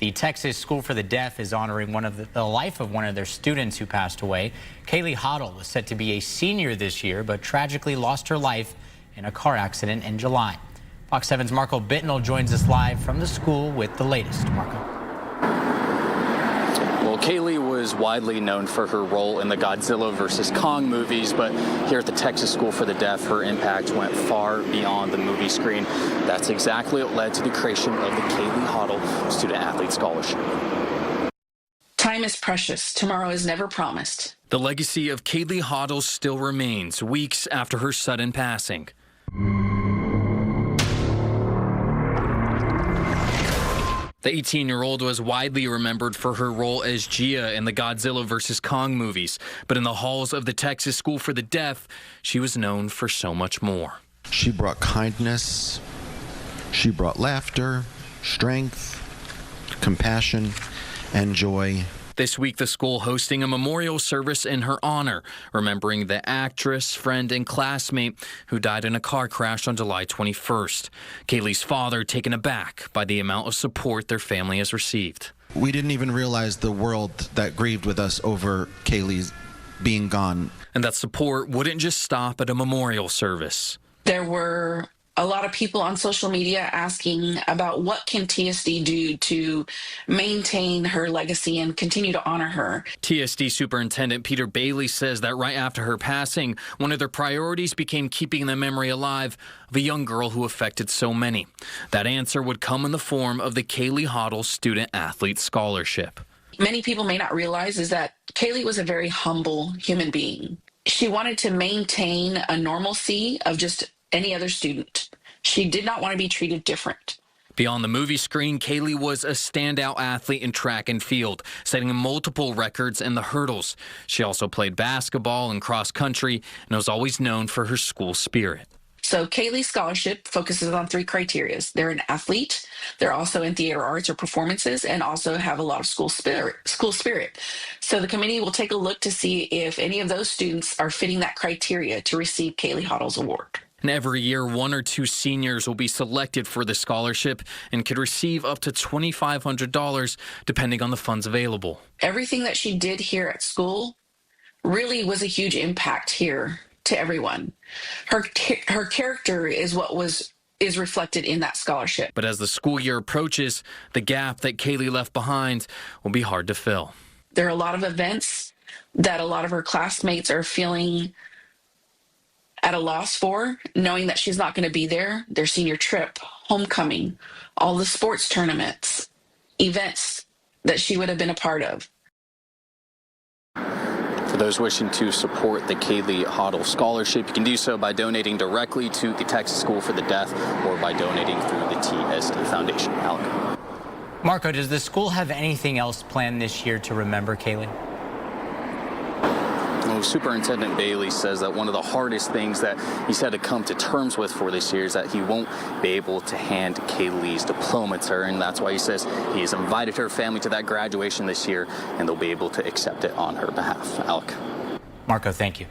The Texas School for the Deaf is honoring the life of one of their students who passed away. Kaylee Hottle was set to be a senior this year, but tragically lost her life in a car accident in July. Fox 7's Marco Bittnell joins us live from the school with the latest. Marco. Well, Kaylee was widely known for her role in the Godzilla vs. Kong movies, but here at the Texas School for the Deaf, her impact went far beyond the movie screen. That's exactly what led to the creation of the Kaylee Hottle Student Athlete Scholarship. Time is precious. Tomorrow is never promised. The legacy of Kaylee Hottle still remains weeks after her sudden passing. The 18-year-old was widely remembered for her role as Gia in the Godzilla vs. Kong movies, but in the halls of the Texas School for the Deaf, she was known for so much more. She brought kindness, she brought laughter, strength, compassion, and joy. This week, the school hosting a memorial service in her honor, remembering the actress, friend, and classmate who died in a car crash on July 21st. Kaylee's father taken aback by the amount of support their family has received. We didn't even realize the world that grieved with us over Kaylee's being gone. And that support wouldn't just stop at a memorial service. There were a lot of people on social media asking about what can TSD do to maintain her legacy and continue to honor her. TSD Superintendent Peter Bailey says that right after her passing, one of their priorities became keeping the memory alive of a young girl who affected so many. That answer would come in the form of the Kaylee Hottle Student Athlete Scholarship. Many people may not realize is that Kaylee was a very humble human being. She wanted to maintain a normalcy of just any other student. She did not want to be treated different. Beyond the movie screen, Kaylee was a standout athlete in track and field, setting multiple records in the hurdles. She also played basketball and cross country and was always known for her school spirit. So Kaylee's scholarship focuses on 3 criteria. They're an athlete, they're also in theater arts or performances, and also have a lot of school spirit. So the committee will take a look to see if any of those students are fitting that criteria to receive Kaylee Hottle's award. And every year, 1 or 2 seniors will be selected for the scholarship and could receive up to $2,500 depending on the funds available. Everything that she did here at school really was a huge impact here to everyone. Her character is what is reflected in that scholarship. But as the school year approaches, the gap that Kaylee left behind will be hard to fill. There are a lot of events that a lot of her classmates are feeling at a loss for, knowing that she's not going to be there. Their senior trip, homecoming, all the sports tournaments, events that she would have been a part of. For those wishing to support the Kaylee Hottle Scholarship, you can do so by donating directly to the Texas School for the Deaf or by donating through the TSD Foundation. Alec. Marco, does the school have anything else planned this year to remember Kaylee? Well, Superintendent Bailey says that one of the hardest things that he's had to come to terms with for this year is that he won't be able to hand Kaylee's diploma to her, and that's why he says he has invited her family to that graduation this year, and they'll be able to accept it on her behalf. Alec. Marco, thank you.